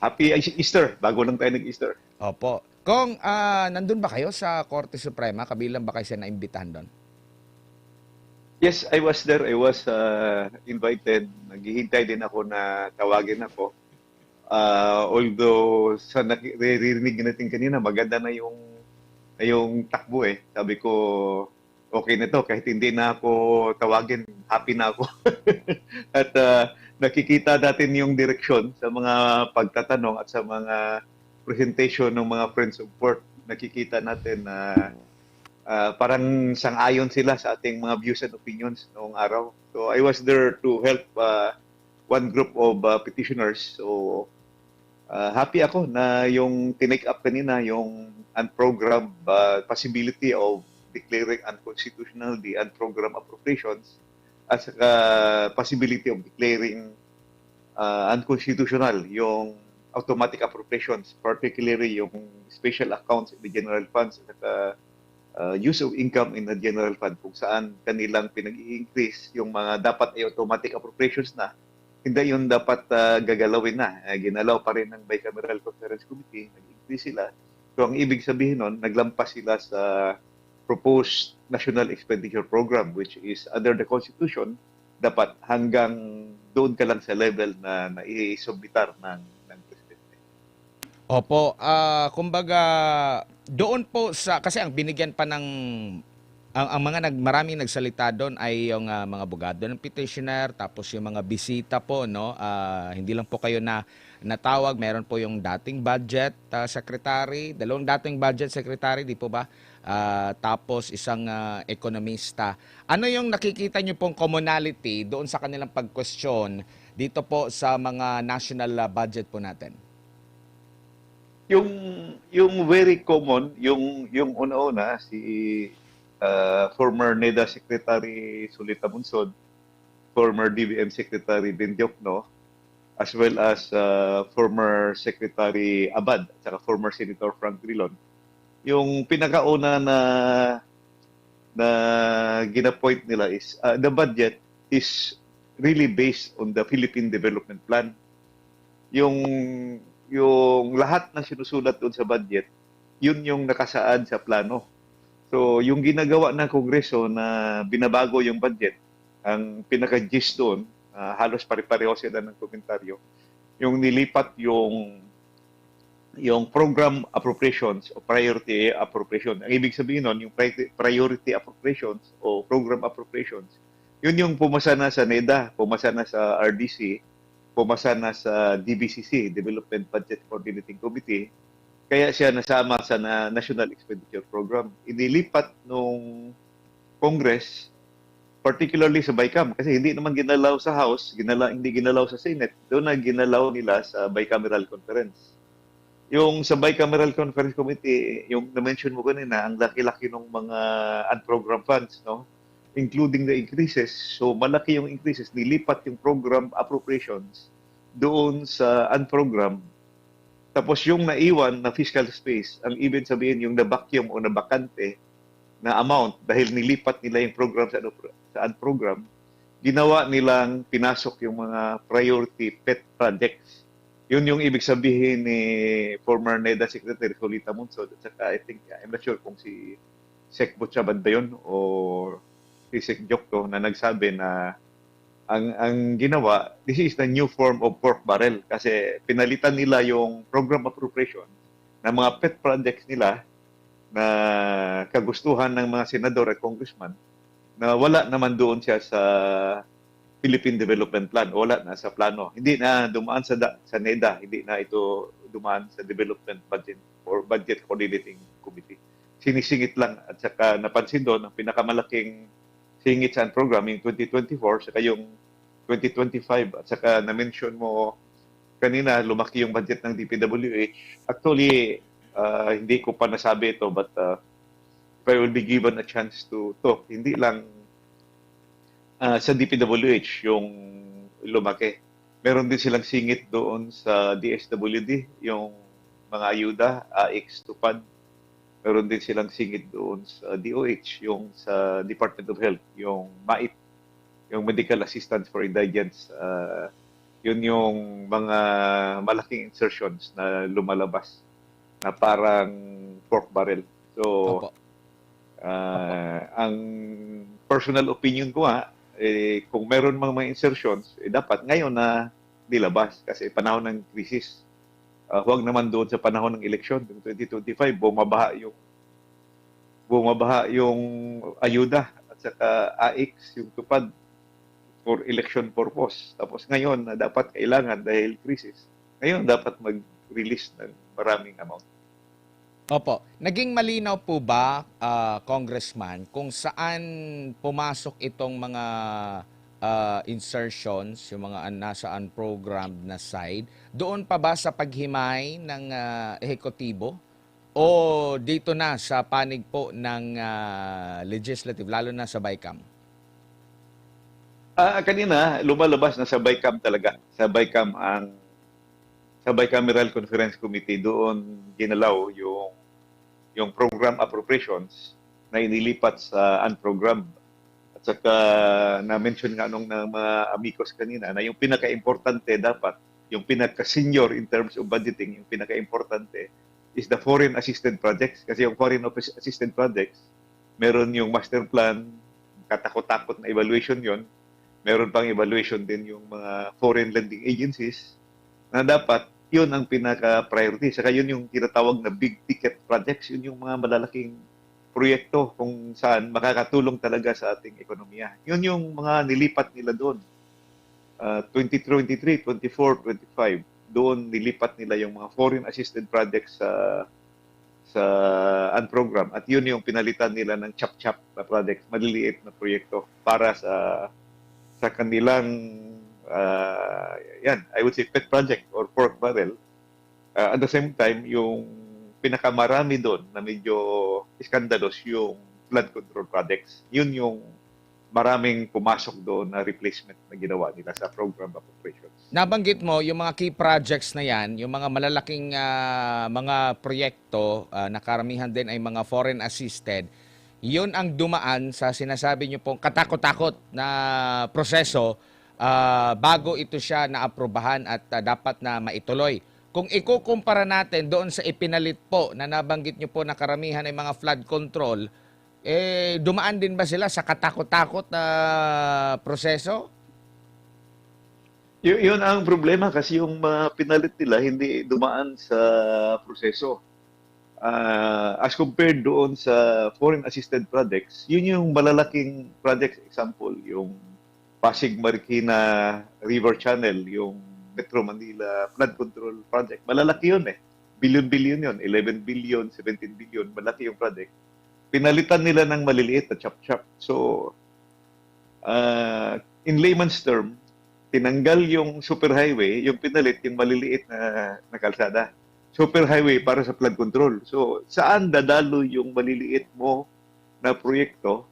Happy Easter, bago lang tayo nag-Easter. Opo. Kung nandun ba kayo sa Korte Suprema? Kabilang ba kayo sa naimbitahan doon? Yes, I was there. I was invited. Naghihintay din ako na tawagin ako. Although sa naririnig natin kanina, maganda na yung takbo eh. Sabi ko, okay na to. Kahit hindi na ako tawagin, happy na ako. At nakikita natin yung direksyon sa mga pagtatanong at sa mga presentation ng mga Friends of Court. Nakikita natin na parang sang-ayon sila sa ating mga views and opinions noong araw. So I was there to help one group of petitioners. So happy ako na yung tinake up kanina, yung unprogrammed possibility of declaring unconstitutional the unprogrammed appropriations at saka possibility of declaring unconstitutional yung automatic appropriations, particularly yung special accounts in the general funds at saka use of income in the general fund kung saan kanilang pinag-i-increase yung mga dapat ay automatic appropriations na hindi yun dapat gagalawin na. Ginalaw pa rin ng Bicameral Conference Committee, nag-increase sila. So ang ibig sabihin nun, naglampas sila sa proposed National Expenditure Program which is under the Constitution, dapat hanggang doon ka lang sa level na nai-submitar ng Presidente. Opo, kumbaga doon po sa kasi ang binigyan pa ng ang mga maraming nagsalita doon ay yung mga abogado ng petitioner tapos yung mga bisita po no. Hindi lang po kayo na natawag, meron po yung dating budget secretary, dalawang dating budget secretary, di po ba? Tapos isang ekonomista. Ano yung nakikita niyo pong commonality doon sa kanilang pag-question dito po sa mga national budget po natin? Yung yung very common, yung una-una si former NEDA Secretary Solita Munsod, former DBM Secretary Bendiokno, as well as former Secretary Abad at saka former Senator Frank Drilon. Yung pinakauna na gina-point nila is the budget is really based on the Philippine Development Plan. Yung yung lahat na sinusulat doon sa budget, yun yung nakasaad sa plano. So, yung ginagawa ng Kongreso na binabago yung budget, ang pinaka-gist doon, halos pare-pareho sila ng komentaryo, yung nilipat yung program appropriations o priority appropriation. Ang ibig sabihin nun, yung priority appropriations o program appropriations, yun yung pumasa na sa NEDA, pumasa na sa RDC, pumasa na sa DBCC, Development Budget Coordinating Committee, kaya siya nasama sa National Expenditure Program. Inilipat nung Congress, particularly sa BICAM, kasi hindi naman ginalaw sa House, hindi ginalaw sa Senate, doon na ginalaw nila sa Bicameral Conference. Yung sa Bicameral Conference Committee, yung na-mention mo kanina, ang laki-laki ng mga unprogrammed funds, no? Including the increases. So malaki yung increases, nilipat yung program appropriations doon sa unprogrammed. Tapos yung naiwan na fiscal space, ang ibig sabihin yung na-vacuum o na-bakante na amount dahil nilipat nila yung program sa unprogram, ginawa nilang pinasok yung mga priority pet projects. Yun yung ibig sabihin ni former NEDA Secretary Solita Munsod at saka I think, I'm not sure kung si Sec Butchabad ba yun o si Sec Jokto na nagsabi na ang ginawa, this is the new form of pork barrel kasi pinalitan nila yung program appropriation ng mga pet projects nila na kagustuhan ng mga senador at congressman na wala naman doon siya sa Philippine Development Plan. Wala na sa plano. Hindi na dumaan sa NEDA. Hindi na ito dumaan sa Development Budget or Budget Coordinating Committee. Sinisingit lang. At saka napansin doon, ang pinakamalaking singit sa program yung 2024, saka yung 2025. At saka na-mention mo kanina, lumaki yung budget ng DPWH. Actually, hindi ko pa nasabi ito, but if I will be given a chance to talk, hindi lang sa DPWH yung lumaki. Meron din silang singit doon sa DSWD, yung mga ayuda, AX Tupad. Meron din silang singit doon sa DOH, yung sa Department of Health, yung MAIT, yung Medical Assistance for Indigents Yun yung mga malaking insertions na lumalabas na parang pork barrel. So, Opo. Opo. ang personal opinion ko kung meron mga insertions, dapat ngayon na nilabas kasi panahon ng krisis. Huwag naman doon sa panahon ng eleksyon, ng 2025, bumabaha yung ayuda at saka AIX, yung tupad for election purpose. Tapos ngayon na dapat kailangan dahil krisis, ngayon dapat mag-release ng maraming amount. Opo. Naging malinaw po ba, Congressman, kung saan pumasok itong mga insertions, yung mga nasa unprogrammed na side, doon pa ba sa paghimay ng ehekutibo? O dito na sa panig po ng legislative, lalo na sa BICAM? Kanina, lumalabas na sa BICAM talaga. Sa Bicameral Conference Committee, doon ginalaw yung program appropriations na inilipat sa unprogrammed. At saka na-mention nga nung ng mga amigos kanina na yung pinaka-importante dapat, yung pinaka-senior in terms of budgeting, yung pinaka-importante is the foreign assisted projects. Kasi yung foreign assisted projects, meron yung master plan, katakot-takot na evaluation yon. Meron pang evaluation din yung mga foreign lending agencies na dapat yun ang pinaka-priority. Saka yun yung tinatawag na big ticket projects. Yun yung mga malalaking proyekto kung saan makakatulong talaga sa ating ekonomiya. Yun yung mga nilipat nila doon. 2023, 24, 25. Doon nilipat nila yung mga foreign assisted projects sa unprogram. At yun yung pinalitan nila ng chap-chap na projects, maliliit na proyekto para sa kanilang I would say pet project or pork barrel. At the same time, yung pinakamarami doon na medyo iskandalos yung flood control projects. Yun yung maraming pumasok doon na replacement na ginawa nila sa program appropriations. Nabanggit mo yung mga key projects na yan, yung mga malalaking mga proyekto na karamihan din ay mga foreign assisted. Yun ang dumaan sa sinasabi nyo pong katakot-takot na proseso bago ito siya naaprubahan at dapat na maituloy. Kung ikukumpara natin doon sa ipinalit po na nabanggit nyo po na karamihan ay mga flood control, dumaan din ba sila sa katakot-takot na proseso? Yun ang problema kasi yung mga pinalit nila hindi dumaan sa proseso. As compared doon sa foreign assisted projects, yun yung malalaking projects. Example, yung Pasig Marikina River Channel, yung Metro Manila Flood Control Project. Malalaki yun Billion-billion yun. 11 billion, 17 billion. Malaki yung project. Pinalitan nila ng maliliit na chop-chop. So, in layman's term, tinanggal yung superhighway, yung pinalit yung maliliit na kalsada. Superhighway para sa flood control. So, saan dadalo yung maliliit mo na proyekto?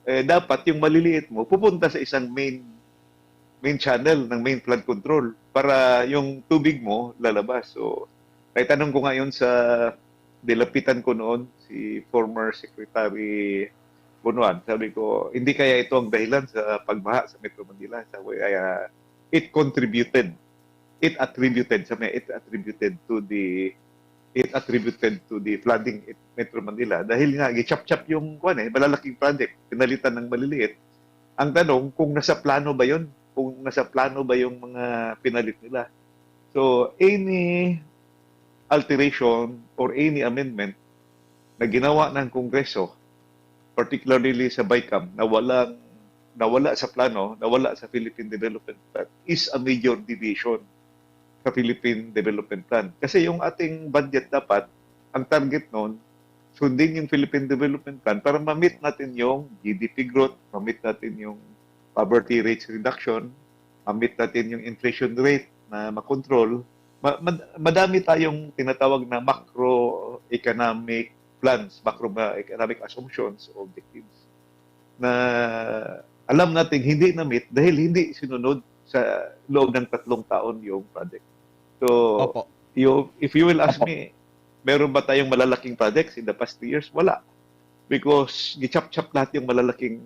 Dapat yung maliliit mo pupunta sa isang main channel ng main flood control para yung tubig mo lalabas. So, tanong ko ngayon sa dilapitan ko noon, si former Secretary Bunuan, sabi ko, hindi kaya ito ang dahilan sa pagbaha sa Metro Manila. Sabi, it attributed to the flooding in Metro Manila dahil nga gichap-chap yung malalaking project, pinalitan ng maliliit. Ang tanong kung nasa plano ba 'yon? Kung nasa plano ba yung mga pinalit nila? So any alteration or any amendment na ginawa ng Kongreso, particularly sa BICAM, nawala sa plano, nawala sa Philippine Development Plan, is a major deviation sa Philippine Development Plan. Kasi yung ating budget dapat, ang target noon, sundin yung Philippine Development Plan para ma-meet natin yung GDP growth, ma-meet natin yung poverty rates reduction, ma-meet natin yung inflation rate na makontrol. Madami tayong tinatawag na macroeconomic plans, macroeconomic assumptions or objectives na alam natin hindi na-meet dahil hindi sinunod sa loob ng 3 taon yung project. So, Opo. if you will ask me, meron ba tayong malalaking projects in the past 2 years? Wala. Because gichap-chap lahat yung malalaking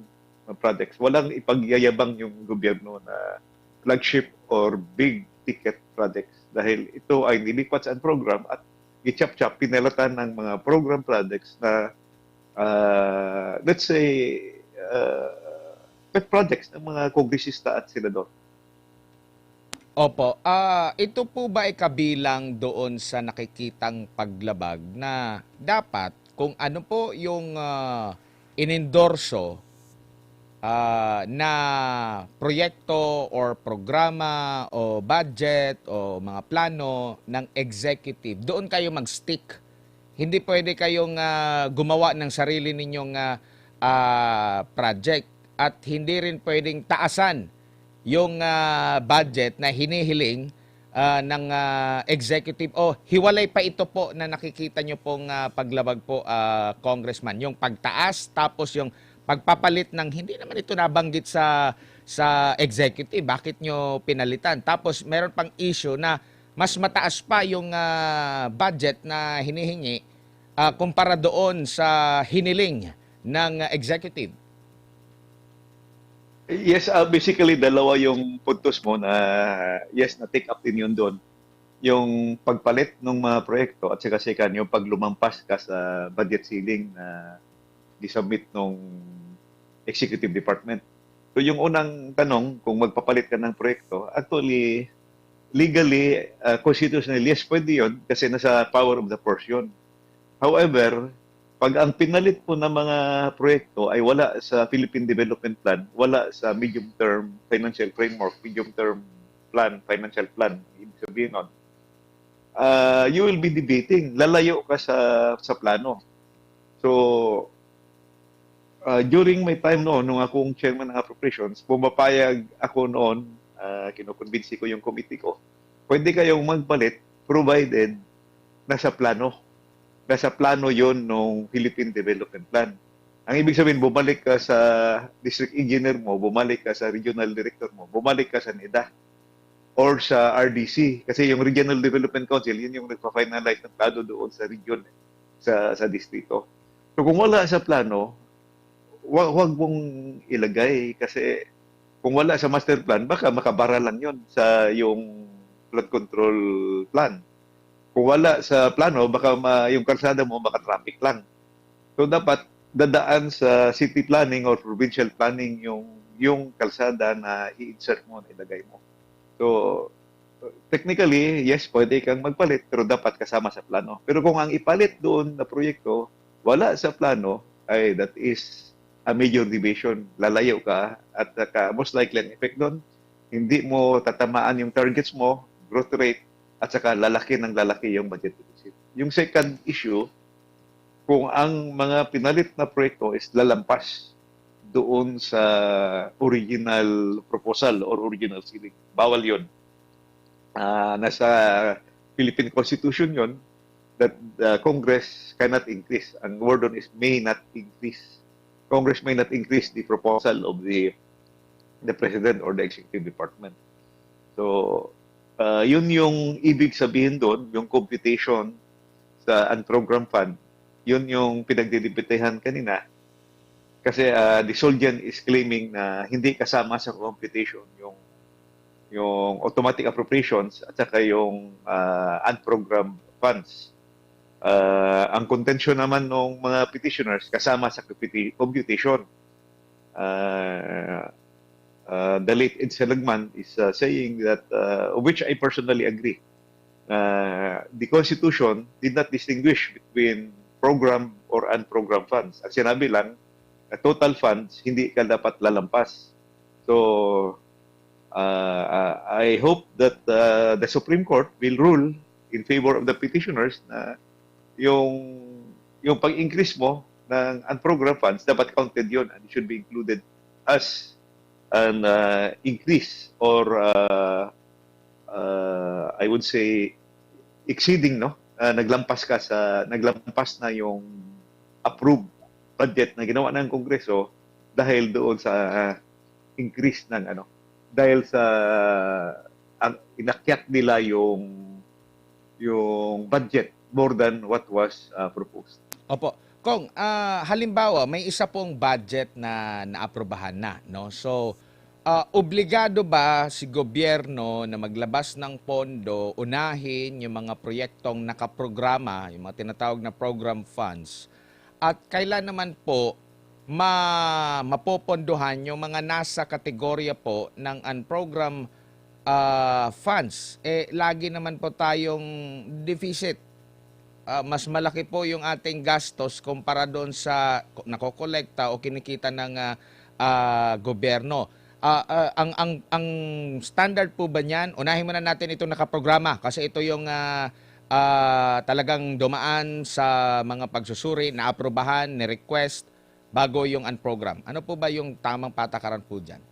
projects. Walang ipagyayabang yung gobyerno na flagship or big ticket projects dahil ito ay nilipat sa program at i-chop-chop, pinalatan ng mga program projects na let's say pet projects ng mga kongresista at senador. Opo. Ito po ba ay kabilang doon sa nakikitang paglabag na dapat kung ano po yung inendorso na proyekto or programa o budget o mga plano ng executive, doon kayo mag-stick. Hindi pwede kayong gumawa ng sarili ninyong project at hindi rin pwedeng taasan yung budget na hinihiling ng executive. O hiwalay pa ito po na nakikita nyo pong paglabag po, Congressman. Yung pagtaas tapos yung pagpapalit ng hindi naman ito nabanggit sa executive. Bakit nyo pinalitan? Tapos meron pang issue na mas mataas pa yung budget na hinihingi kumpara doon sa hiniling ng executive. Yes, basically dalawa yung puntos mo na yes, na take up din yun doon. Yung pagpalit ng mga proyekto at saka second, yung paglumampas ka sa budget ceiling na disubmit ng executive department. So yung unang tanong, kung magpapalit ka ng proyekto, actually, legally, constitutionally, yes, pwede yun kasi nasa power of the purse yun. However, pag ang pinalit po ng mga proyekto ay wala sa Philippine Development Plan, wala sa medium-term financial framework, medium-term plan, financial plan, ibig sabihin nun, you will be debating. Lalayo ka sa plano. So, during my time noon, nung akong chairman ng appropriations, pumapayag ako noon, kinukonbinsi ko yung committee ko, pwede kayong magpalit provided nasa plano. Nasa plano yon ng Philippine Development Plan. Ang ibig sabihin, bumalik ka sa district engineer mo, bumalik ka sa regional director mo, bumalik ka sa NEDA or sa RDC. Kasi yung Regional Development Council, yun yung nagpa-finalize ng plano doon sa region, sa distrito. So kung wala sa plano, wag mong ilagay kasi kung wala sa master plan, baka makabara lang yon sa yung flood control plan. Kung wala sa plano, baka yung kalsada mo maka-traffic lang. So dapat dadaan sa city planning or provincial planning yung kalsada na i-insert mo, ilagay mo. So technically, yes, pwede kang magpalit pero dapat kasama sa plano. Pero kung ang ipalit doon na proyekto wala sa plano, ay that is a major deviation. Lalayo ka at most likely ang effect doon, hindi mo tatamaan yung targets mo, growth rate, at saka lalaki ng lalaki yung budget deficit. Yung second issue, kung ang mga pinalit na proyekto is lalampas doon sa original proposal or original ceiling, bawal yun. Nasa Philippine Constitution yun that the Congress cannot increase. Ang word on is may not increase. Congress may not increase the proposal of the President or the Executive Department. So, yun yung ibig sabihin doon, yung computation sa unprogrammed fund, yun yung pinagdidibitehan kanina. Kasi the Soldian is claiming na hindi kasama sa computation yung automatic appropriations at saka yung unprogrammed funds. Ang contention naman ng mga petitioners kasama sa computation. The late Ed Salagman is saying that, which I personally agree, the Constitution did not distinguish between program or unprogrammed funds. Ang sinabi lang, total funds, hindi ka dapat lalampas. So, I hope that the Supreme Court will rule in favor of the petitioners na yung pag-increase mo ng unprogrammed funds, dapat counted yun and it should be included as an increase or I would say exceeding, no? Naglampas na yung approved budget na ginawa ng Kongreso dahil doon sa increase ng dahil sa inakyat nila yung budget more than what was proposed. Opo. Kung halimbawa may isa pong budget na naaprubahan na, no? So Obligado ba si gobyerno na maglabas ng pondo, unahin yung mga proyektong nakaprograma, yung mga tinatawag na program funds, at kailan naman po mapopondohan yung mga nasa kategorya po ng unprogram funds? Lagi naman po tayong deficit. Mas malaki po yung ating gastos kumpara doon sa nakokolekta o kinikita ng gobyerno. Ang standard po ba niyan? Unahin muna natin itong nakaprograma kasi ito yung talagang dumaan sa mga pagsusuri, naaprubahan, ni-request bago yung unprogram. Ano po ba yung tamang patakaran po diyan?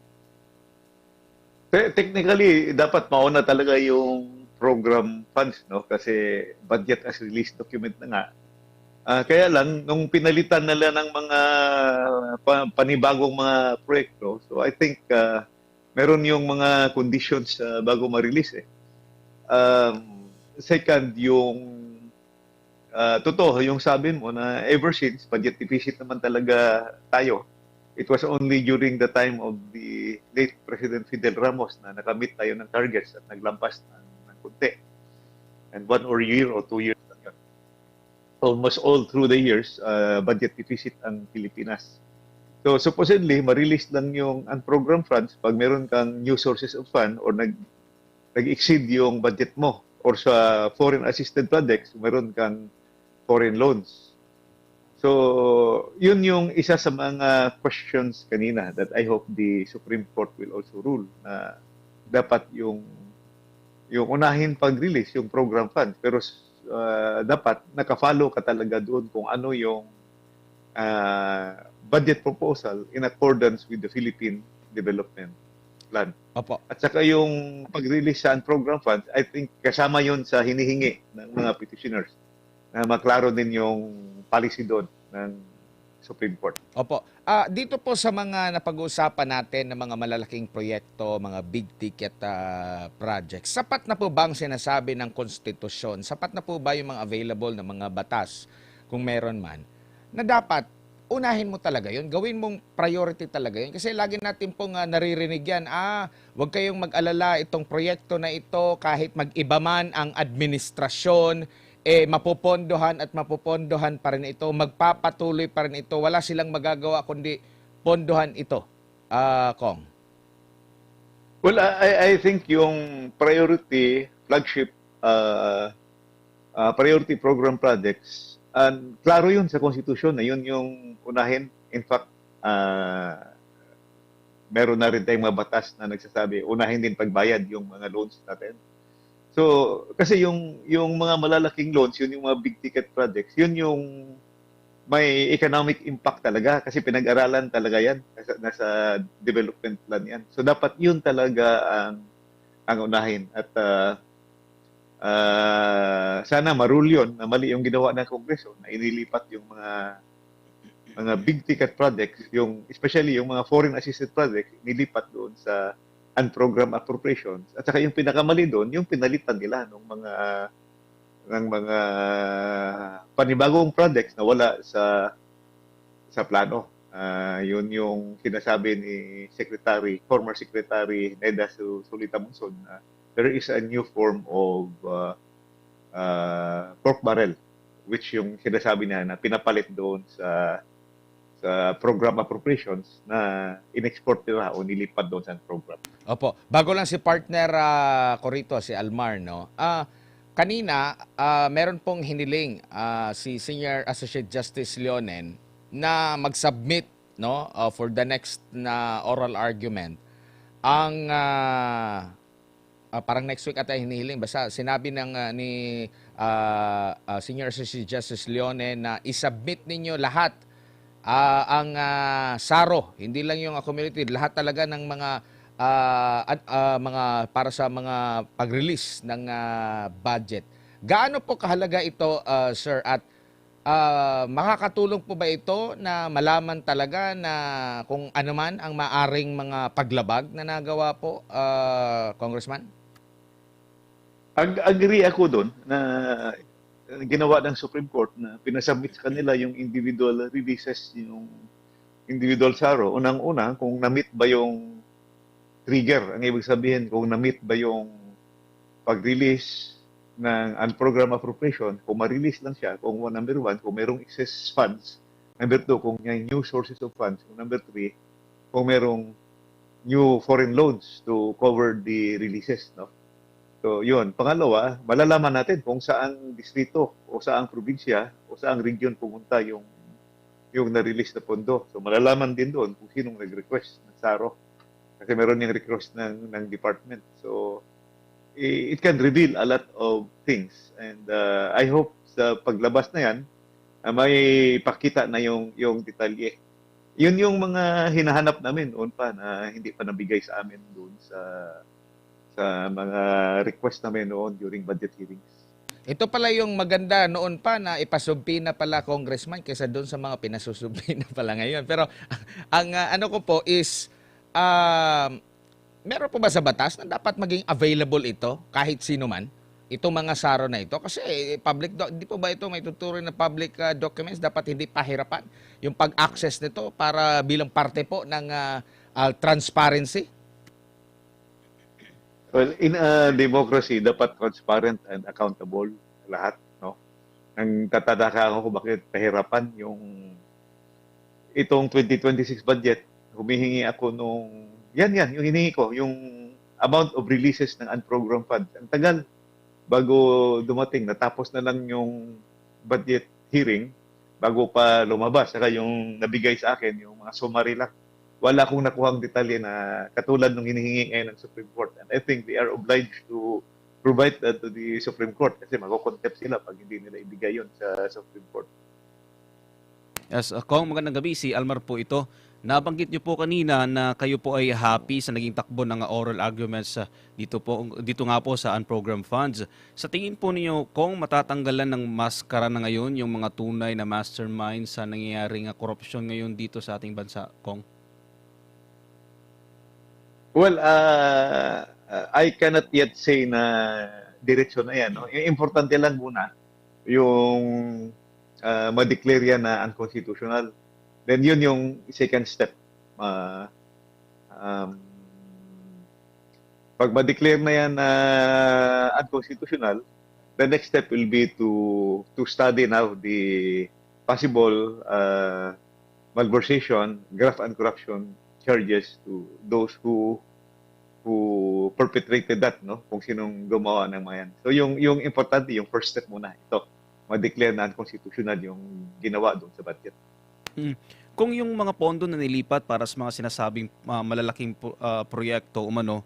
Technically, dapat mauna talaga yung program funds, no? Kasi budget as release document na nga. Kaya lang, nung pinalitan nila ng mga panibagong mga proyekto, so I think meron yung mga conditions bago ma-release eh. Second, yung totoo, yung sabi mo na ever since, budget deficit naman talaga tayo. It was only during the time of the late President Fidel Ramos na nakamit tayo ng targets at naglampas ng kunti. And 1 or year or 2 years lang yun. Almost all through the years, budget deficit ang Pilipinas. So supposedly, ma-release lang yung unprogrammed funds pag meron kang new sources of fund or nag-exceed yung budget mo or sa foreign assisted projects, meron kang foreign loans. So, yun yung isa sa mga questions kanina that I hope the Supreme Court will also rule na dapat yung unahin pag-release yung program funds pero dapat nakafollow ka talaga doon kung ano yung budget proposal in accordance with the Philippine Development Plan. Opo. At saka yung pag-release sa program funds, I think kasama yun sa hinihingi ng mga petitioners na maklaro din yung policy doon ng Supreme Court. Opo. Dito po sa mga napag-uusapan natin ng mga malalaking proyekto, mga big ticket projects, sapat na po ba ang sinasabi ng konstitusyon? Sapat na po ba yung mga available na mga batas, kung meron man, na dapat unahin mo talaga yun, gawin mong priority talaga yun? Kasi lagi natin pong naririnig yan, huwag kayong mag-alala itong proyekto na ito, kahit mag-iba man ang administrasyon, mapopondohan at mapopondohan pa rin ito, magpapatuloy pa rin ito, wala silang magagawa kundi pondohan ito, Kong. Well, I think yung priority, flagship, priority program projects, klaro yun sa konstitusyon na yun yung unahin. In fact, meron na rin tayong mga batas na nagsasabi, unahin din pagbayad yung mga loans natin. So, kasi yung mga malalaking loans, yun yung mga big ticket projects, yun yung may economic impact talaga kasi pinag-aralan talaga yan. Nasa development plan yan. So, dapat yun talaga ang unahin. At sana marule yun na mali yung ginawa ng Kongreso na inilipat yung mga big ticket projects, yung especially yung mga foreign assisted projects, nilipat doon sa unprogrammed appropriations. At saka yung pinakamali doon, yung pinalitan nila ng mga panibagong projects na wala sa plano. Yun yung sinasabi ni former Secretary Neda Solita Monson na there is a new form of pork barrel, which yung sinasabi niya na pinapalit doon sa program appropriations na in-export nila o nilipat doon sa program. Opo. Bago lang si partner ko rito, si Almar, no? Kanina, meron pong hiniling si Senior Associate Justice Leonen na mag-submit, no, for the next na oral argument. Ang parang next week ata hinihiling, basta sinabi ni Senior Associate Justice Leonen na isubmit ninyo lahat ang SARO, hindi lang yung community, lahat talaga ng mga para sa mga pag-release ng budget. Gaano po kahalaga ito, sir, at makakatulong po ba ito na malaman talaga na kung ano man ang maaring mga paglabag na nagawa po, Congressman? Agree ako doon na ginawa ng Supreme Court na pinasubmit sa kanila yung individual releases, yung individual SARO. Unang-una, kung na-meet ba yung trigger. Ang ibig sabihin, kung na-meet ba yung pag-release ng unprogrammed appropriation, kung ma-release lang siya, kung number one, kung merong excess funds, number two, kung may new sources of funds, kung number three, kung merong new foreign loans to cover the releases, no? So, yun. Pangalawa, malalaman natin kung saang distrito o saang probinsya o saang region pumunta yung na-release na pondo. So, malalaman din doon kung sinong nag-request ng SARO. Kasi meron yung request ng department. So, it can reveal a lot of things. And I hope sa paglabas na yan, may pakita na yung detalye. Yun yung mga hinahanap namin noon pa na hindi pa nabigay sa amin doon sa mga request namin noon during budget hearings. Ito pala yung maganda noon pa na ipasubpi na pala congressman kaysa doon sa mga pinasusubpi na pala ngayon. Pero ang ano ko po is meron po ba sa batas na dapat maging available ito kahit sino man? Itong mga SARO na ito kasi hindi po ba ito may tuturing na public documents, dapat hindi pahirapan yung pag-access nito para bilang parte po ng transparency? Well, in a democracy, dapat transparent and accountable lahat, no? Ang tatataka ako kung bakit pahirapan itong 2026 budget. Humihingi ako yan, yung hiningi ko, yung amount of releases ng unprogrammed funds. Ang tagal bago dumating, natapos na lang yung budget hearing bago pa lumabas. Saka yung nabigay sa akin, yung mga summary lang. Wala akong nakuhang detalye na katulad ng hinihingi ngayon ng Supreme Court. And I think they are obliged to provide that to the Supreme Court kasi makukontempt sila pag hindi nila ibigay yun sa Supreme Court. Yes, Kong, magandang gabi. Si Almar po ito. Nabanggit niyo po kanina na kayo po ay happy sa naging takbo ng oral arguments dito nga po sa unprogrammed funds. Sa tingin po niyo, Kong, matatanggalan ng maskara na ngayon yung mga tunay na mastermind sa nangyayaring korupsyon ngayon dito sa ating bansa, Kong? Well, I cannot yet say na direksyon na yan. No? Importante lang muna yung ma-declare yan na unconstitutional. Then yun yung second step. Pag ma-declare na yan na unconstitutional, the next step will be to study now the possible malversation, graft and corruption charges to those who perpetrated that, no? Kung sinong gumawa ng mga yan. So yung importante, yung first step muna, ito, ma-declare na unconstitutional yung ginawa doon sa budget. Kung yung mga pondo na nilipat para sa mga sinasabing malalaking proyekto umano,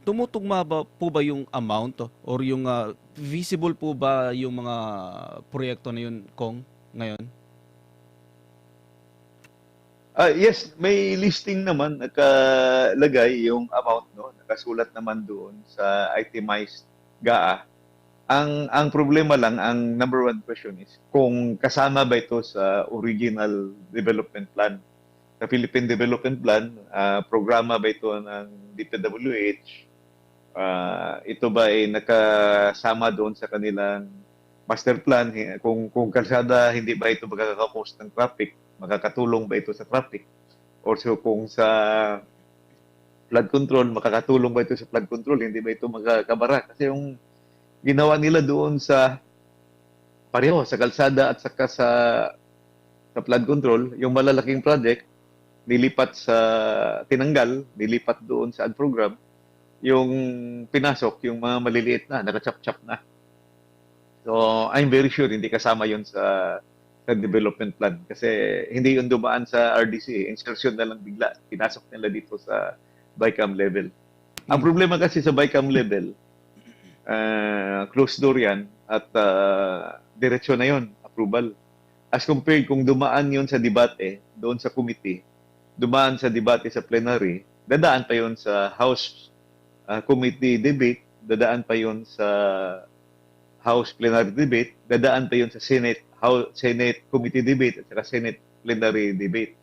tumutugma po ba yung amount or yung visible po ba yung mga proyekto na yun, Kong, ngayon? Yes, may listing naman nakalagay yung amount, no? Nakasulat naman doon sa itemized GAA. Ang problema lang, ang number one question is kung kasama ba ito sa original development plan. Sa Philippine Development Plan, programa ba ito ng DPWH? Ito ba ay nakasama doon sa kanilang master plan? Kung kalsada, hindi ba ito magkakakos ng traffic? Makakatulong ba ito sa traffic? Or so kung sa flood control, makakatulong ba ito sa flood control? Hindi ba ito magkakabara? Kasi yung ginawa nila doon sa pareho, sa kalsada at saka sa flood control, yung malalaking project, tinanggal, nilipat doon sa program, yung pinasok, yung mga maliliit na, nakachap-chap na. So, I'm very sure hindi kasama yun sa development plan kasi hindi yun dumaan sa RDC, insertion na lang bigla, pinasok nila dito sa BICAM level. Ang problema kasi sa BICAM level, closed door yan at diretsyo na yun, approval. As compared kung dumaan yun sa debate, doon sa committee, dumaan sa debate sa plenary, dadaan pa yun sa House committee debate, dadaan pa yun sa House plenary debate, dadaan pa yun sa Senate committee debate at saka Senate plenary debate.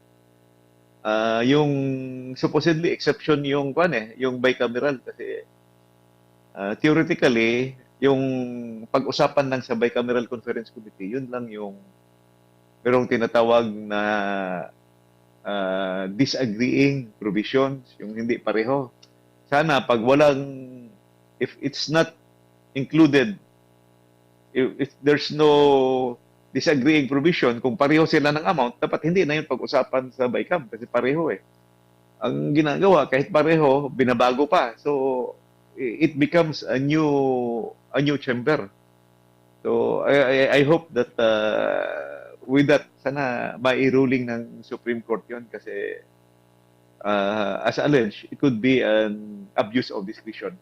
Yung supposedly exception yung yung bicameral kasi theoretically yung pag-usapan lang sa bicameral conference committee, yun lang yung merong tinatawag na disagreeing provisions, yung hindi pareho. sana pag if it's not included, if there's no disagreeing provision, kung pareho sila ng amount, dapat hindi na yun pag-usapan sa BICAM kasi pareho eh. Ang ginagawa, kahit pareho, binabago pa. So, it becomes a new chamber. So, I hope that with that, sana mai-ruling ng Supreme Court yun kasi as alleged, it could be an abuse of discretion.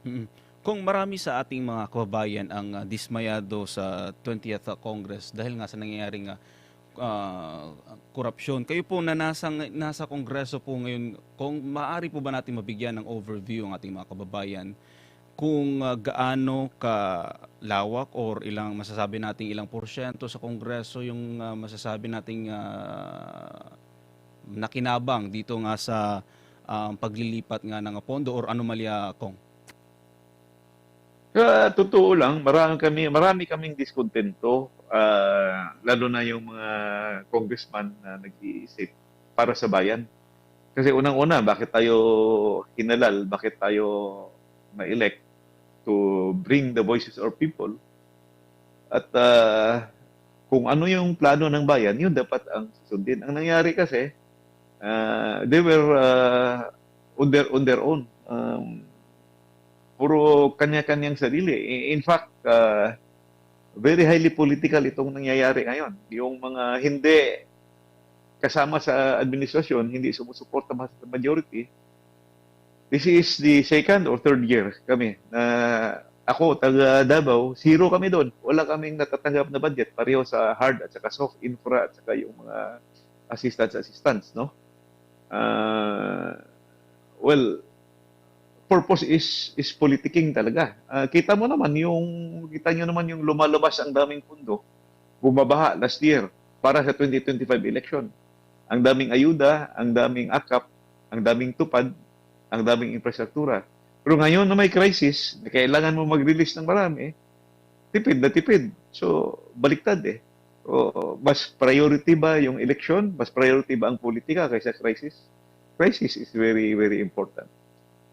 Mm. Kung marami sa ating mga kababayan ang dismayado sa 20th Congress dahil nga sa nangyayaring korupsyon, kayo po na nasa Kongreso po ngayon, kung maaari po ba natin mabigyan ng overview ang ating mga kababayan kung gaano kalawak or masasabi nating ilang porsyento sa Kongreso yung masasabi nating nakinabang dito nga sa paglilipat nga ng pondo or anomalya, Kong? Sa totoo lang, marami kaming diskontento, lalo na yung mga congressman na nag-iisip para sa bayan. Kasi unang-una, bakit tayo hinalal, bakit tayo ma-elect to bring the voices of people. At kung ano yung plano ng bayan, yun dapat ang susundin. Ang nangyari kasi, they were on their own. Puro kanya-kanyang sarili. In fact, very highly political itong nangyayari ngayon. Yung mga hindi kasama sa administrasyon, hindi sumusuporta sa majority. This is the second or third year kami na ako, taga Davao, zero kami doon. Wala kaming natatanggap na budget. Pareho sa hard at saka soft infra at saka yung mga assistants, no? Well, purpose is politicking talaga. Kita nyo naman yung lumalabas ang daming pundo, bumabaha last year para sa 2025 election. Ang daming ayuda, ang daming akap, ang daming tupad, ang daming infrastruktura. Pero ngayon na may crisis, kailangan mo mag-release ng marami, tipid na tipid. So, baliktad eh. O, mas priority ba yung election? Mas priority ba ang politika kaysa crisis? Crisis is very, very important.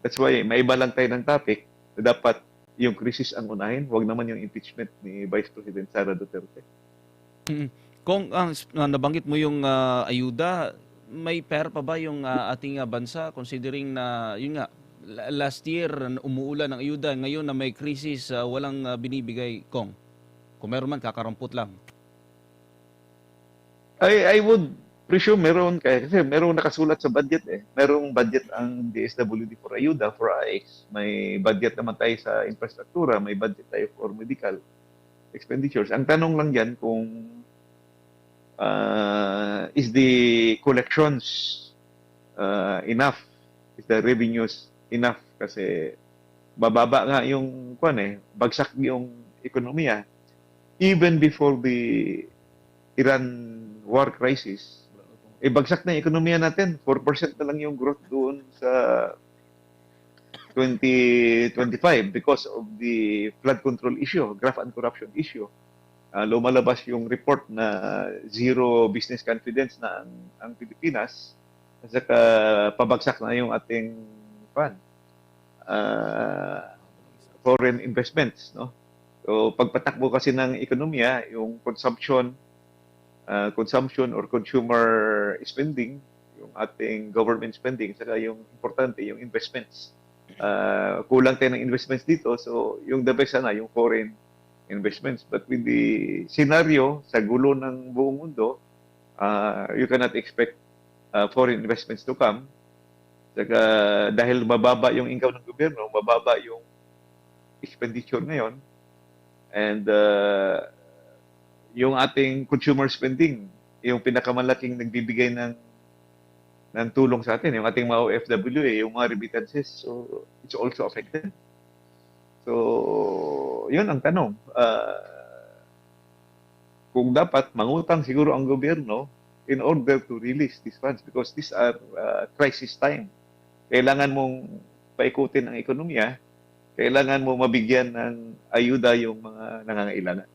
That's why may iba lang tayo ng topic na dapat yung crisis ang unahin, wag naman yung impeachment ni Vice President Sara Duterte. Kung nabanggit mo yung ayuda, may pera pa ba yung ating bansa considering na yun nga last year umuulan ng ayuda, ngayon na may crisis walang binibigay, Kong? Kung meron man, kakarampot lang. I would presume kasi meron nakasulat sa budget eh. Merong budget ang DSWD for ayuda, for AX. May budget naman tayo sa infrastruktura, may budget tayo for medical expenditures. Ang tanong lang dyan kung is the collections enough? Is the revenues enough? Kasi bababa nga yung bagsak yung ekonomiya. Even before the Iran war crisis, bagsak na yung ekonomiya natin. 4% na lang yung growth doon sa 2025 because of the flood control issue, graft and corruption issue. Lumalabas yung report na zero business confidence na ang Pilipinas at saka pabagsak na yung ating foreign investments, no? So pagpatakbo kasi ng ekonomiya, yung consumption or consumer spending, yung ating government spending, saka yung importante, yung investments. Kulang tayo ng investments dito, so yung the best sana, yung foreign investments. But with the scenario, sa gulo ng buong mundo, you cannot expect foreign investments to come. Saka dahil mababa yung income ng gobyerno, mababa yung expenditure ngayon, and yung ating consumer spending, yung pinakamalaking nagbibigay ng tulong sa atin, yung ating mga OFW, yung mga remittances, so it's also affected. So, yun ang tanong. Kung dapat mangutang siguro ang gobyerno in order to release these funds because these are crisis time. Kailangan mong paikutin ang ekonomiya, kailangan mo mabigyan ng ayuda yung mga nangangailangan.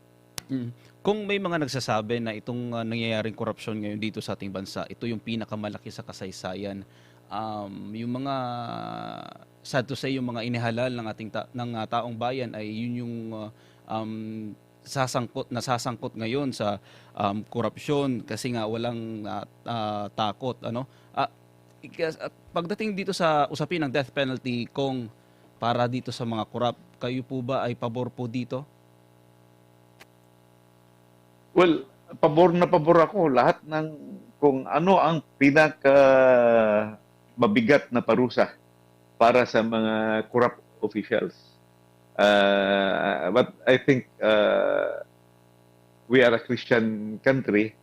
Kung may mga nagsasabi na itong nangyayaring korupsyon ngayon dito sa ating bansa, ito yung pinakamalaki sa kasaysayan, yung mga sad to say, yung mga inihalal ng ating taong bayan ay yun yung nasasangkot ngayon sa korupsyon kasi nga walang takot, ano. Pagdating dito sa usapin ng death penalty, kung para dito sa mga korap, kayo po ba ay pabor po dito? Well, pabor na pabor ako lahat ng kung ano ang pinaka mabigat na parusa para sa mga corrupt officials. But I think we are a Christian country.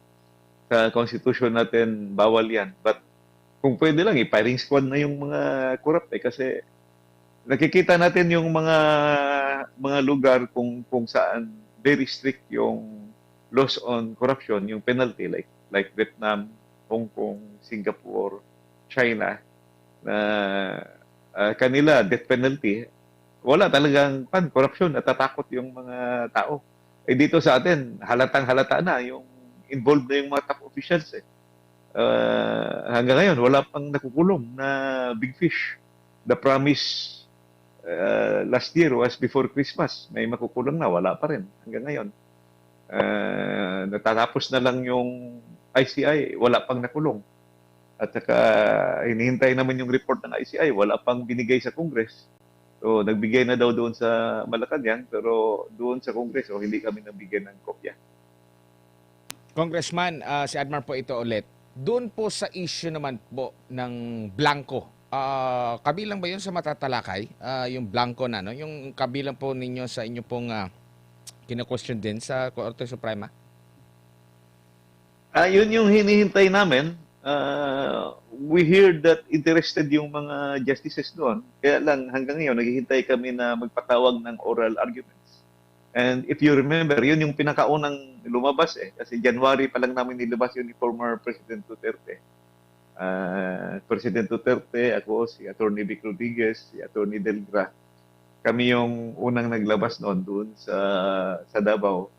Sa constitution natin, bawal yan. But kung pwede lang, firing squad na yung mga corrupt kasi nakikita natin yung mga lugar kung saan very strict yung laws on corruption, yung penalty like Vietnam, Hong Kong, Singapore, China, na kanila death penalty, wala talagang corruption, natatakot yung mga tao. Dito sa atin, halatang-halata na yung involved na yung mga top officials. Hanggang ngayon, wala pang nakukulong na big fish. The promise last year was before Christmas. May makukulong na, wala pa rin hanggang ngayon. Natatapos na lang yung ICI, wala pang nakulong. At saka hinihintay naman yung report ng ICI, wala pang binigay sa Congress. So nagbigay na daw doon sa Malacanang, pero doon sa Congress hindi kami nabigyan ng kopya. Congressman, si Admar po ito ulit. Doon po sa issue naman po ng blanco, kabilang ba yun sa matatalakay? Yung blanco na, no? Yung kabilang po ninyo sa inyo pong kina-question din sa Korte Suprema? Yun yung hinihintay namin. We hear that interested yung mga justices doon. Kaya lang hanggang ngayon, naghihintay kami na magpatawag ng oral arguments. And if you remember, yun yung pinakaunang lumabas Kasi January pa lang namin nilabas yun ni former President Duterte. President Duterte, ako, si Attorney Vic Rodriguez, si Attorney Delgra. Kami yung unang naglabas noon doon sa Davao.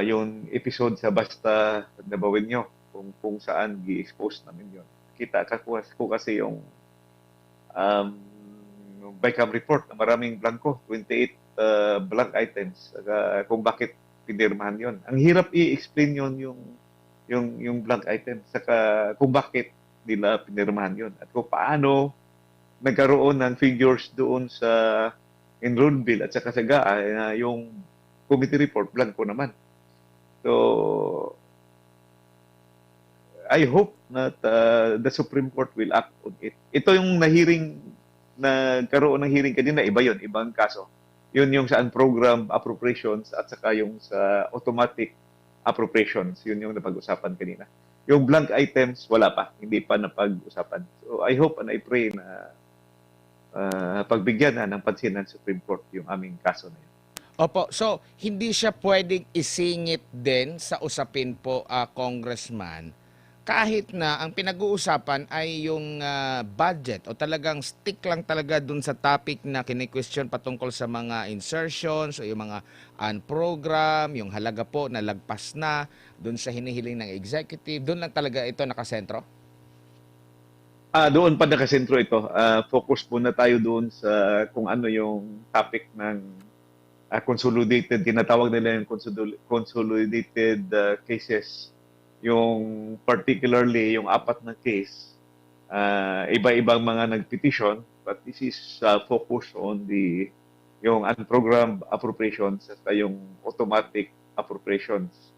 Yung episode sa Basta Nabawin nyo, kung saan gi-expose namin yun. Kita ko kasi yung BICAM report na maraming blanco, 28 blank items, kung bakit pinirmahan yun. Ang hirap i-explain yun yung blank items, saka kung bakit nila pinirmahan yun. At kung paano nagkaroon ng figures doon sa enrolled bill at saka sa GAA, yung committee report, blanco naman. So, I hope that the Supreme Court will act on it. Ito yung nagkaroon ng hearing kanina, iba yun, ibang kaso. Yun yung sa program appropriations at saka yung sa automatic appropriations. Yun yung napag-usapan kanina. Yung blank items, wala pa. Hindi pa napag-usapan. So, I hope and I pray na pagbigyan na ng pansin ng Supreme Court yung aming kaso na yun. Opo, so hindi siya pwedeng isingit din sa usapin po, Congressman, kahit na ang pinag-uusapan ay yung budget o talagang stick lang talaga dun sa topic na kini-question patungkol sa mga insertions o yung mga unprogram, yung halaga po na lagpas na dun sa hinihiling ng executive, dun lang talaga ito nakasentro? Doon pa nakasentro ito. Focus muna tayo doon sa kung ano yung topic ng consolidated, tinatawag nila yung consolidated cases. Yung particularly yung 4 na case, iba-ibang mga nag-petition, but this is focus on yung unprogrammed appropriations at yung automatic appropriations,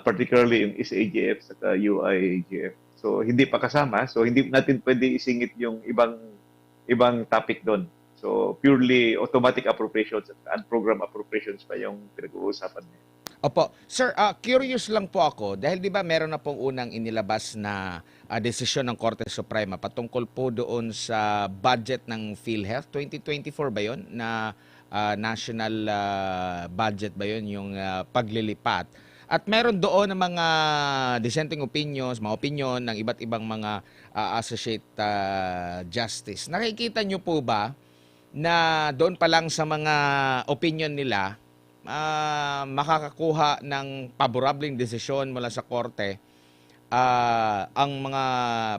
particularly yung SAGF at UIAGF. So hindi pa kasama, so hindi natin pwede isingit yung ibang topic doon. So purely automatic appropriations at unprogrammed appropriations pa yung pinag-uusapan niya. Opo. Sir, curious lang po ako dahil 'di ba meron na pong unang inilabas na desisyon ng Korte Suprema patungkol po doon sa budget ng PhilHealth 2024 ba 'yon na national budget ba 'yon yung paglilipat. At meron doon ng mga dissenting opinions, mga opinion ng iba't ibang mga associate justice. Nakikita nyo po ba na doon pa lang sa mga opinion nila, makakakuha ng paborableng desisyon mula sa korte ang mga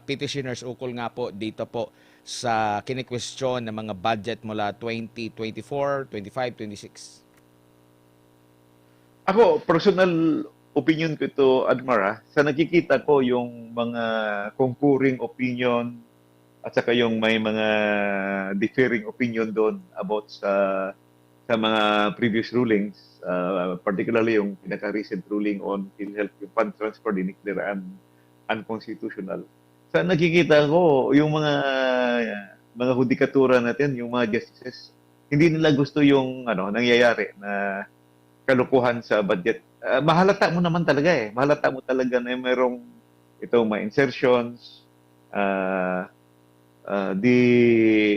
petitioners ukol nga po dito po sa kini-question ng mga budget mula 2024, 25, 26? Ako, personal opinion ko ito, Admar, sa nakikita ko yung mga concurring opinion at saka yung may mga differing opinion doon about sa mga previous rulings, particularly yung pinaka-recent ruling on PhilHealth, yung fund transfer dineclare unconstitutional. Sa nakikita ko, yung mga hudikatura natin, yung mga justices, hindi nila gusto yung nangyayari na kalukuhan sa budget. Mahalata mo naman talaga eh. Mahalata mo talaga na merong itong mga insertions, the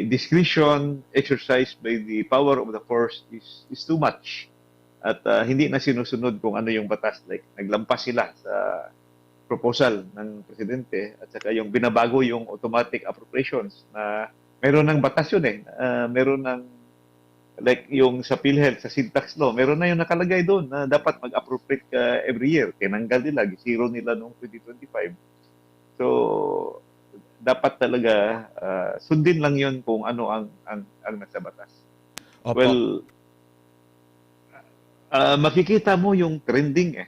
discretion exercised by the power of the force is too much. At hindi na sinusunod kung ano yung batas. Like, naglampas sila sa proposal ng presidente at saka yung binabago yung automatic appropriations na meron ng batas yun eh. Meron ng like yung sa PhilHealth, sa syntax law, meron na yung nakalagay doon na dapat mag-appropriate ka every year. Tinanggal nila, zero nila noong 2025. So, dapat talaga sundin lang yun kung ano ang nasa batas. Opo. Well, makikita mo yung trending eh.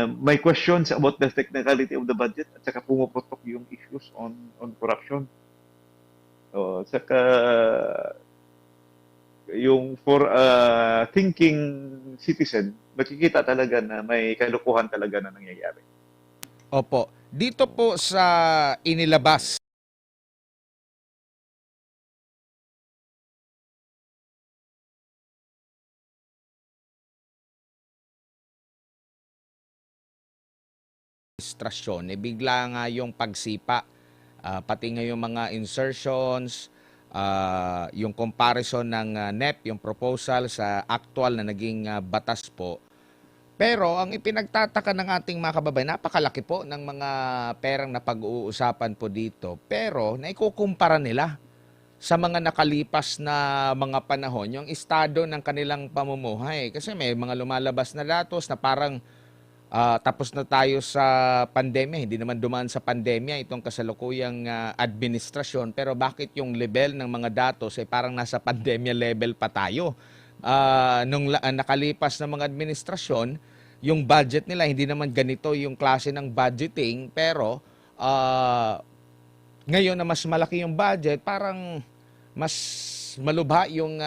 May questions about the technicality of the budget at saka pumuputok yung issues on corruption. Saka yung for thinking citizen, makikita talaga na may kalukuhan talaga na nangyayari. Opo. Dito po sa inilabas administrasyon, bigla nga yung pagsipa, pati nga yung mga insertions, yung comparison ng NEP, yung proposal sa actual na naging batas po. Pero ang ipinagtataka ng ating mga kababayan, napakalaki po ng mga perang na pag-uusapan po dito. Pero naikukumpara nila sa mga nakalipas na mga panahon, yung estado ng kanilang pamumuhay. Kasi may mga lumalabas na datos na parang tapos na tayo sa pandemya. Hindi naman dumaan sa pandemya itong kasalukuyang administrasyon. Pero bakit yung level ng mga datos ay parang nasa pandemya level pa tayo? Nung nakalipas na mga administrasyon, yung budget nila hindi naman ganito yung klase ng budgeting, pero ngayon na mas malaki yung budget, parang mas malubha yung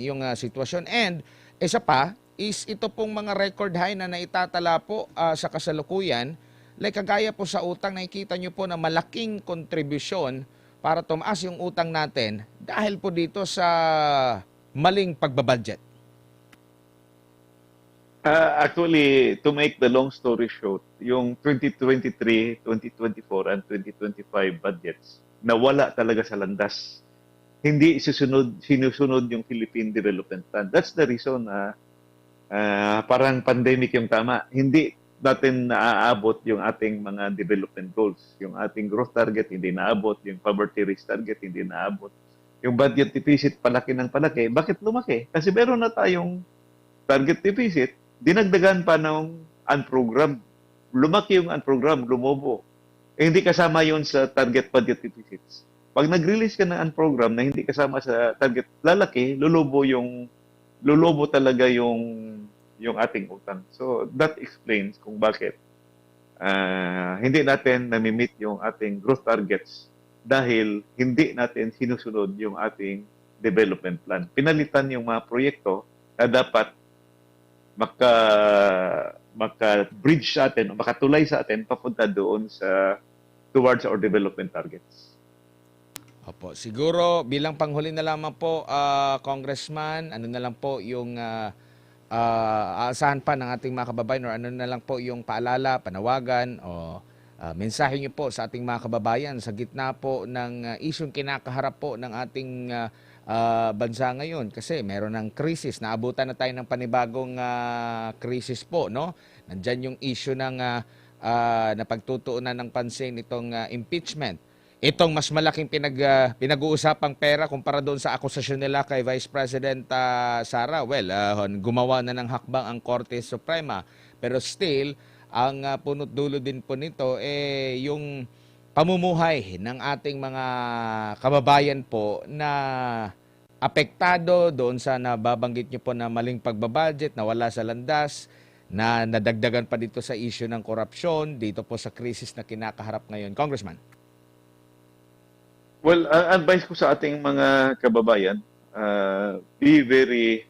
yung sitwasyon. And isa pa is ito pong mga record high na naitatala po sa kasalukuyan, like kagaya po sa utang, nakikita nyo po na malaking kontribusyon para tumaas yung utang natin dahil po dito sa maling pagbabudget. Actually, to make the long story short, yung 2023, 2024, and 2025 budgets nawala talaga sa landas. Hindi sinusunod yung Philippine Development Plan. That's the reason na parang pandemic yung tama. Hindi natin naaabot yung ating mga development goals. Yung ating growth target hindi naabot, yung poverty risk target hindi naabot. Yung budget deficit palaki ng palaki. Bakit lumaki? Kasi meron na tayong target deficit, dinagdagan pa ng unprogrammed. Lumaki yung unprogrammed, lumobo. Hindi kasama yun sa target budget deficits. Pag nag-release ka ng unprogrammed na hindi kasama sa target, lalaki, lulubo talaga yung ating utang. So that explains kung bakit hindi natin nami-meet yung ating growth targets dahil hindi natin sinusunod yung ating development plan. Pinalitan yung mga proyekto na dapat maka-bridge sa atin o makatulay sa atin papunta doon towards our development targets. Opo, siguro bilang panghuli na lamang po, Congressman, ano na lang po yung aasahan pa ng ating mga kababayan or ano na lang po yung paalala, panawagan o mensahe niyo po sa ating mga kababayan sa gitna po ng isyong kinakaharap po ng ating bansa ngayon kasi meron ng krisis, naabutan na tayo ng panibagong krisis po, no? Nandiyan yung issue ng napagtutuunan ng pansin itong impeachment. Itong mas malaking pinag-uusapang pera kumpara doon sa akusasyon nila kay Vice President Sara. Well, gumawa na ng hakbang ang Korte Suprema. Pero still, ang punot dulo din po nito yung pamumuhay ng ating mga kababayan po na apektado doon sa nababanggit nyo po na maling pagbabudget, na wala sa landas, na nadagdagan pa dito sa issue ng korupsyon, dito po sa krisis na kinakaharap ngayon. Congressman. Well, advice ko sa ating mga kababayan, be very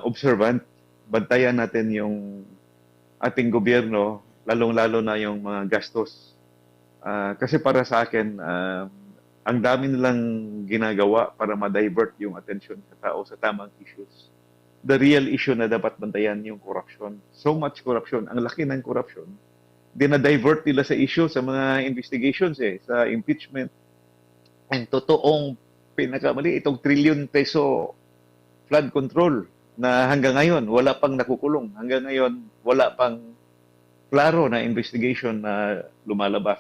observant. Bantayan natin yung ating gobyerno, lalong-lalo na yung mga gastos. Kasi para sa akin, ang dami nilang ginagawa para ma-divert yung attention sa tao sa tamang issues. The real issue na dapat bantayan yung corruption. So much corruption. Ang laki ng corruption. Dinadivert nila sa issue, sa mga investigations, sa impeachment. Ang totoong pinakamali, itong trillion peso flood control na hanggang ngayon wala pang nakukulong. Hanggang ngayon wala pang klaro na investigation na lumalabas.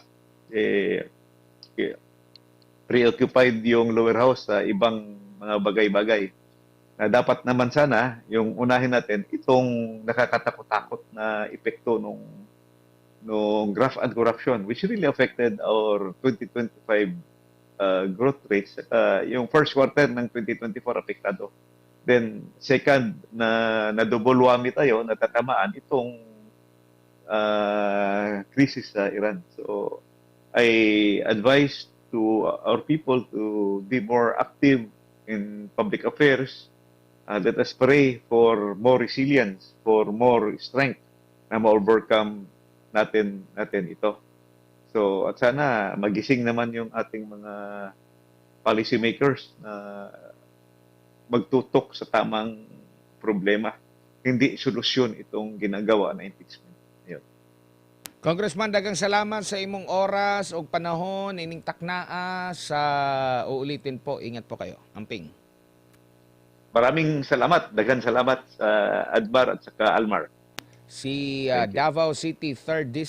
Preoccupied yung lower house sa ibang mga bagay-bagay. Na dapat naman sana, yung unahin natin, itong nakakatakot-takot na epekto nung graft and corruption, which really affected our 2025 growth rates. Yung first quarter ng 2024 apektado. Then, second, na double whammy tayo, natatamaan itong crisis sa Iran. So, I advise to our people to be more active in public affairs. Let us pray for more resilience, for more strength na ma-overcome natin ito. So, at sana magising naman yung ating mga policy makers na magtutok sa tamang problema. Hindi solusyon itong ginagawa na impeachment. Yun. Congressman, dagang salamat sa imong oras o panahon, ining taknaa sa uulitin po. Ingat po kayo. Amping. Maraming salamat. Daghang salamat sa Admar at saka Almar. Si Thank you. Davao City 3rd